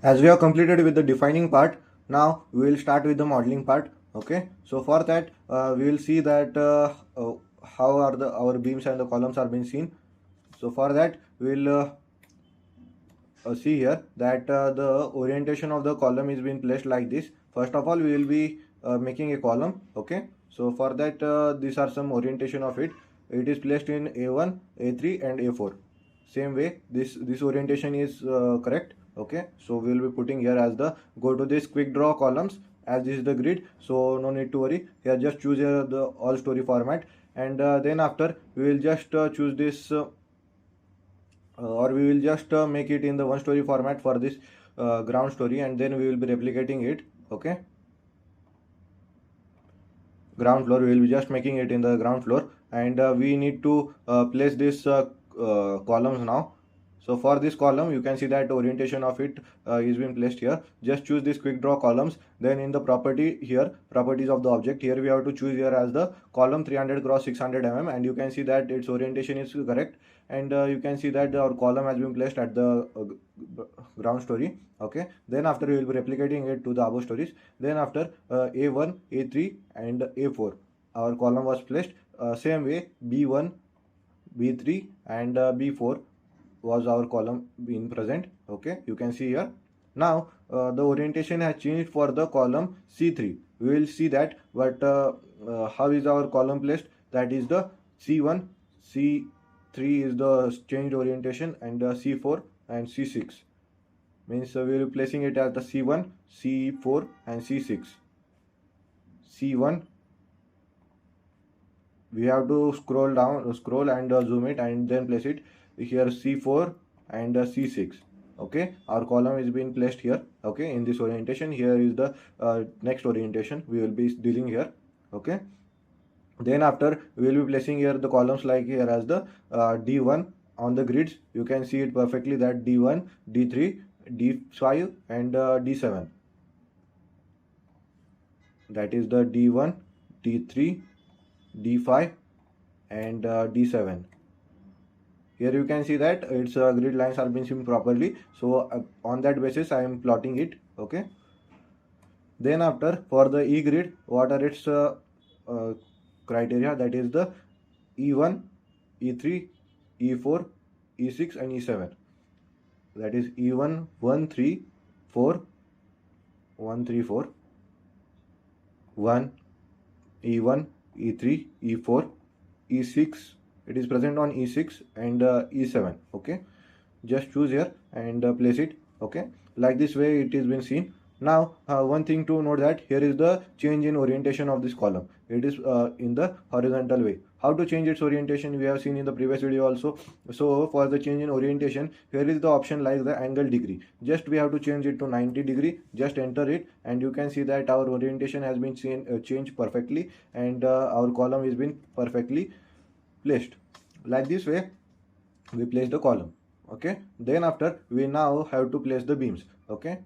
As we have completed with the defining part, now we will start with the modeling part. Okay, so for that we will see that how are our beams and the columns are being seen. So for that we will see here that the orientation of the column is being placed like this. First of all, we will be making a column. Okay, so for that these are some orientation of it. It is placed in A1, A3 and A4. Same way this orientation is correct. Okay, so we will be putting here as the go to this quick draw columns, as this is the grid, so no need to worry here. Just choose here the all story format, and then after we will just choose this or we will just make it in the one story format for this ground story, and then we will be replicating it. Okay, ground floor, we will be just making it in the ground floor, and we need to place this columns now. So for this column you can see that orientation of it is being placed here. Just choose this quick draw columns, then in the property here, properties of the object, here we have to choose here as the column 300 cross 600 mm, and you can see that its orientation is correct, and you can see that our column has been placed at the ground story. Okay, then after we will be replicating it to the above stories. Then after A1, A3 and A4 our column was placed. Same way B1, B3 and B4 was our column being present. Okay, you can see here. Now the orientation has changed for the column C3. We will see that, but how is our column placed? That is the C1, C3 is the changed orientation, and C4 and C6 means we will be placing it as the C1, C4 and C6. C1, we have to scroll and zoom it, and then place it here C4 and C6. Okay, our column is being placed here. Okay, in this orientation, here is the next orientation we will be dealing here. Okay, then after we will be placing here the columns like here as the D1 on the grids. You can see it perfectly that D1, D3, D5 and D7. That is the D1, D3, D5 and D7. Here you can see that its grid lines are being seen properly. So on that basis I am plotting it. Okay, then after for the E grid, what are its criteria? That is the E1, E3, E4, E6 and E7. That is E1 1 3 4 1 3 4 1 E1, E3, E4, E6. It is present on E6 and E7. Okay, just choose here and place it. Okay, like this way it is been seen. Now one thing to note that here is the change in orientation of this column. It is in the horizontal way. How to change its orientation we have seen in the previous video also. So for the change in orientation, here is the option like the angle degree. Just we have to change it to 90 degree. Just enter it, and you can see that our orientation has been changed perfectly, and our column is been perfectly placed. Like this way we place the column. Okay, then after we now have to place the beams. Okay,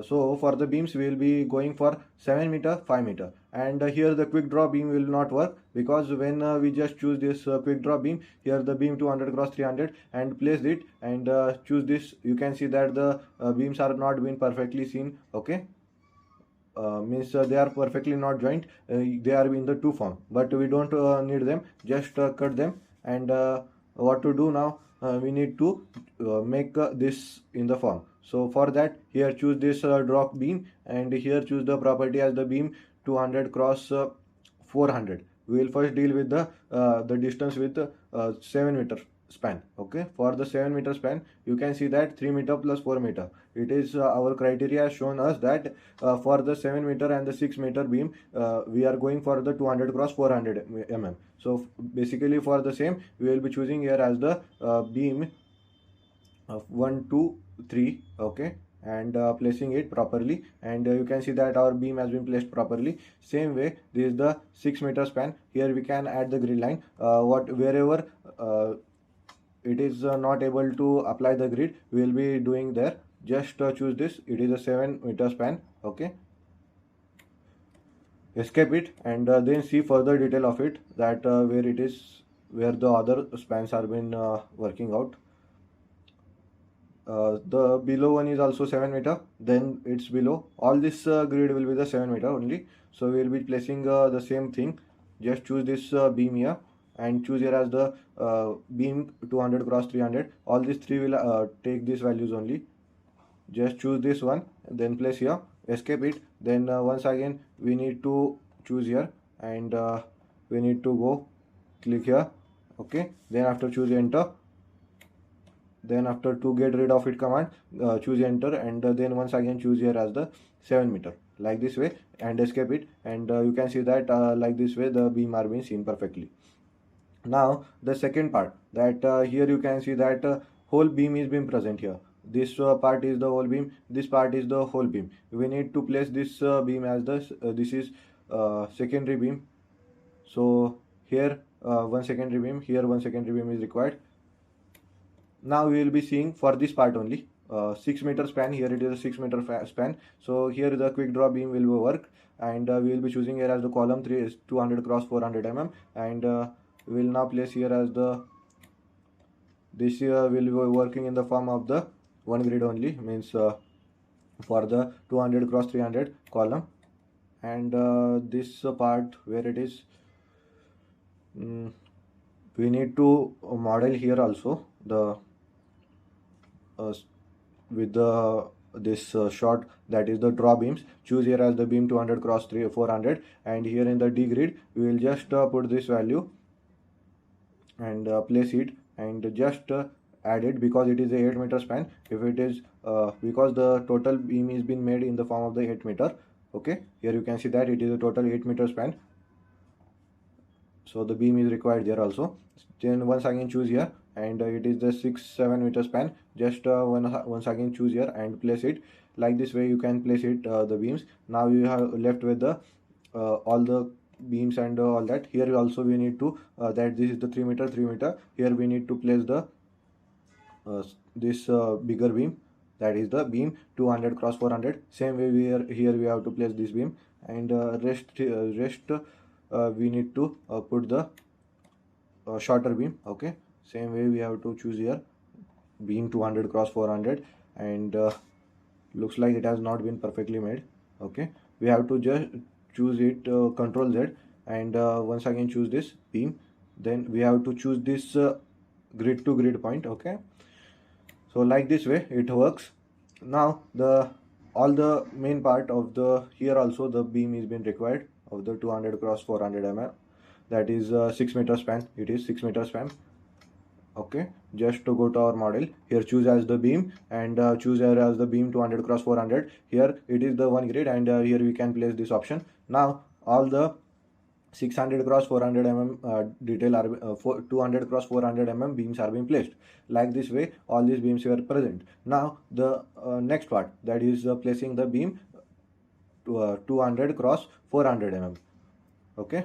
so for the beams we will be going for 7 meter, 5 meter, and here the quick draw beam will not work, because when we just choose this quick draw beam, here the beam 200 cross 300 and place it and choose this, you can see that the beams are not being perfectly seen. Okay, means they are perfectly not joined, they are in the two form, but we don't need them. Just cut them, and what to do now, we need to make this in the form. So for that, here choose this drop beam, and here choose the property as the beam 200 cross 400. We will first deal with the distance with 7 meter span. Okay, for the 7 meter span, you can see that 3 meter plus 4 meter. It is our criteria has shown us that for the 7 meter and the 6 meter beam, we are going for the 200 cross 400 mm. So basically for the same, we will be choosing here as the beam of 1 2 3. Okay, and placing it properly, and you can see that our beam has been placed properly. Same way, this is the 6 meter span. Here we can add the grid line wherever it is not able to apply the grid, we will be doing there. Just choose this, it is a 7 meter span. Okay, escape it, and then see further detail of it, that where it is, where the other spans are been working out. the below one is also 7 meter, then it's below. All this grid will be the 7 meter only. So we will be placing the same thing. Just choose this beam here and choose here as the beam 200 cross 300. All these three will take these values only. Just choose this one, then place here, escape it. Then once again we need to choose here, and we need to go click here. Okay, then after choose enter. Then after to get rid of it command, choose enter, and then once again choose here as the 7 meter, like this way, and escape it. And you can see that like this way the beam are being seen perfectly. Now the second part, that here you can see that whole beam is being present here. This part is the whole beam, this part is the whole beam. We need to place this beam as this is secondary beam. So here one secondary beam, here one secondary beam is required. Now we will be seeing for this part only 6 meter span. Here it is a 6 meter span. So here the quick draw beam will be work, and we will be choosing here as the column 3 is 200 cross 400 mm, and we will now place here as the this here will be working in the form of the one grid only, means for the 200 cross 300 column. And this part where it is, we need to model here also the with the this short, that is the draw beams. Choose here as the beam 200 cross 400, and here in the D grid we will just put this value and place it, and just add it, because it is a 8 meter span. If it is because the total beam is been made in the form of the 8 meter. Okay, here you can see that it is a total 8 meter span, so the beam is required there also. Then once again choose here, and it is the 6-7 meter span. Just once again choose here and place it, like this way you can place it the beams. Now you have left with the all the beams and all that. Here also we need to that this is the 3 meter. Here we need to place the this bigger beam, that is the beam 200 cross 400. Same way here we have to place this beam, and rest we need to put the shorter beam. Okay, same way we have to choose here beam 200 cross 400, and looks like it has not been perfectly made. Okay, we have to just choose it, control Z, and once again choose this beam. Then we have to choose this grid to grid point. Okay, so like this way it works. Now the all the main part of the here also the beam is been required of the 200 cross 400 mm, that is 6 meter span. It is 6 meter span. Okay, just to go to our model, here choose as the beam, and choose here as the beam 200 cross 400. Here it is the one grid, and here we can place this option. Now all the 600 cross 400 mm detail are 200 cross 400 mm beams are being placed. Like this way all these beams were present. Now the next part, that is placing the beam 200 cross 400 mm. Okay,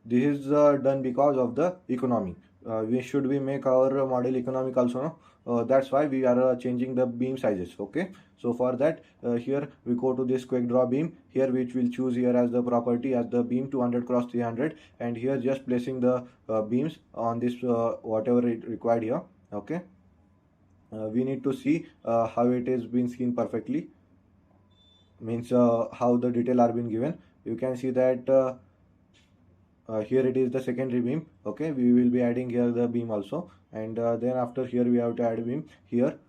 this is done because of the economy. We should we make our model economic also, no? That's why we are changing the beam sizes. Okay, so for that here we go to this quick draw beam here, which will choose here as the property as the beam 200 cross 300, and here just placing the beams on this whatever it required here. Okay, we need to see how it is being seen perfectly, means how the detail are being given. You can see that here it is the secondary beam. Okay, we will be adding here the beam also, and then after here we have to add a beam here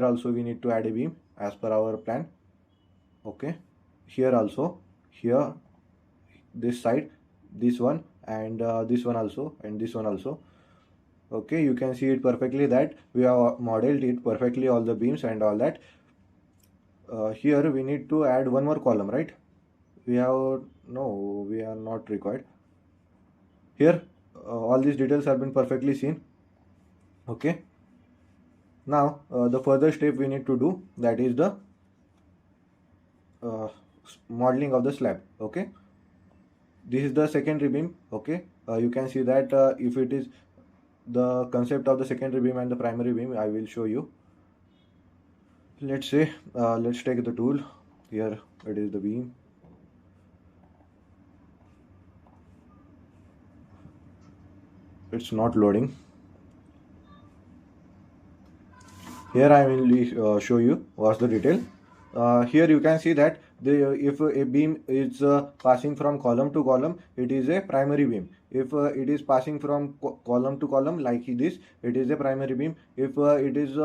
also we need to add a beam as per our plan. Okay, here also, here this side, this one, and this one also, and this one also. Okay, you can see it perfectly that we have modeled it perfectly, all the beams and all that. Here we need to add one more column, right? We have no, we are not required. Here all these details have been perfectly seen. Okay, now the further step we need to do, that is the modeling of the slab. Okay, this is the secondary beam. Okay, you can see that if it is the concept of the secondary beam and the primary beam, I will show you. Let's say let's take the tool. Here it is the beam. It's not loading. Here I will show you what's the detail. Here you can see that if a beam is passing from column to column, it is a primary beam. If it is passing from column to column like this, it is a primary beam. If it is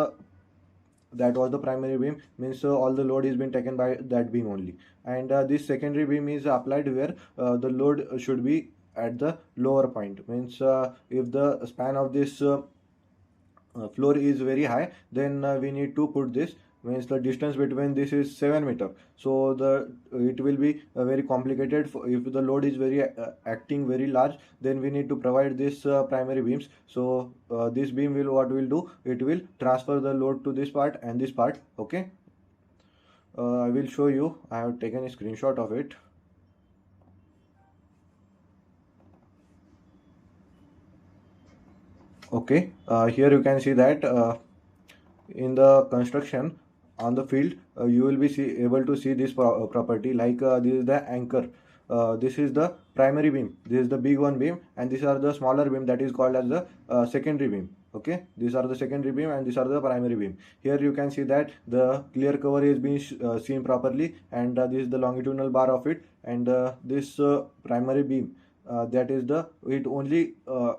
that was the primary beam, means all the load is being taken by that beam only, and this secondary beam is applied where the load should be at the lower point, means if the span of this floor is very high, then we need to put this, means the distance between this is 7 meter, so the it will be very complicated if the load is very acting very large, then we need to provide this primary beams. So this beam will what will do, it will transfer the load to this part and this part. Okay, I will show you. I have taken a screenshot of it. Okay, here you can see that in the construction on the field, you will be able to see this property, like this is the anchor, this is the primary beam, this is the big one beam, and these are the smaller beam that is called as the secondary beam. Okay, these are the secondary beam and these are the primary beam. Here you can see that the clear cover is being seen properly, and this is the longitudinal bar of it, and this primary beam, that is the, it only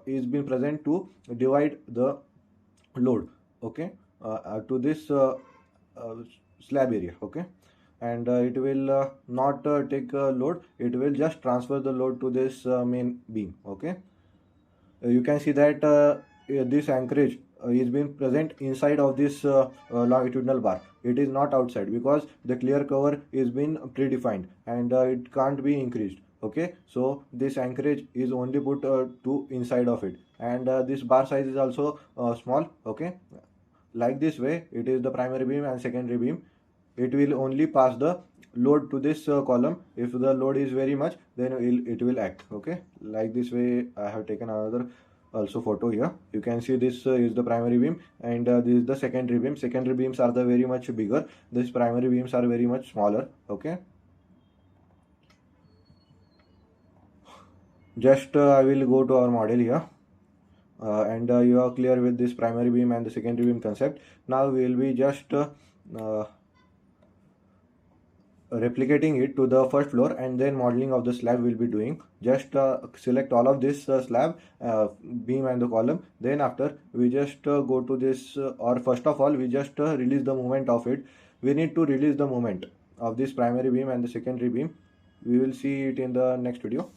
is being present to divide the load. Okay, to this uh, slab area. Okay, and it will not take load, it will just transfer the load to this main beam. Okay, you can see that this anchorage is being present inside of this longitudinal bar. It is not outside because the clear cover is been predefined, and it can't be increased. Okay, so this anchorage is only put to inside of it, and this bar size is also small. Okay, like this way, it is the primary beam and secondary beam. It will only pass the load to this column. If the load is very much, then it will act. Okay, like this way. I have taken another also photo here. You can see this is the primary beam, and this is the secondary beam. Secondary beams are the very much bigger, this primary beams are very much smaller. Okay, just I will go to our model here. And you are clear with this primary beam and the secondary beam concept. Now we will be just replicating it to the first floor, and then modeling of the slab will be doing. Just select all of this slab, beam and the column, then after we just go to this or first of all we just release the moment of it. We need to release the moment of this primary beam and the secondary beam. We will see it in the next video.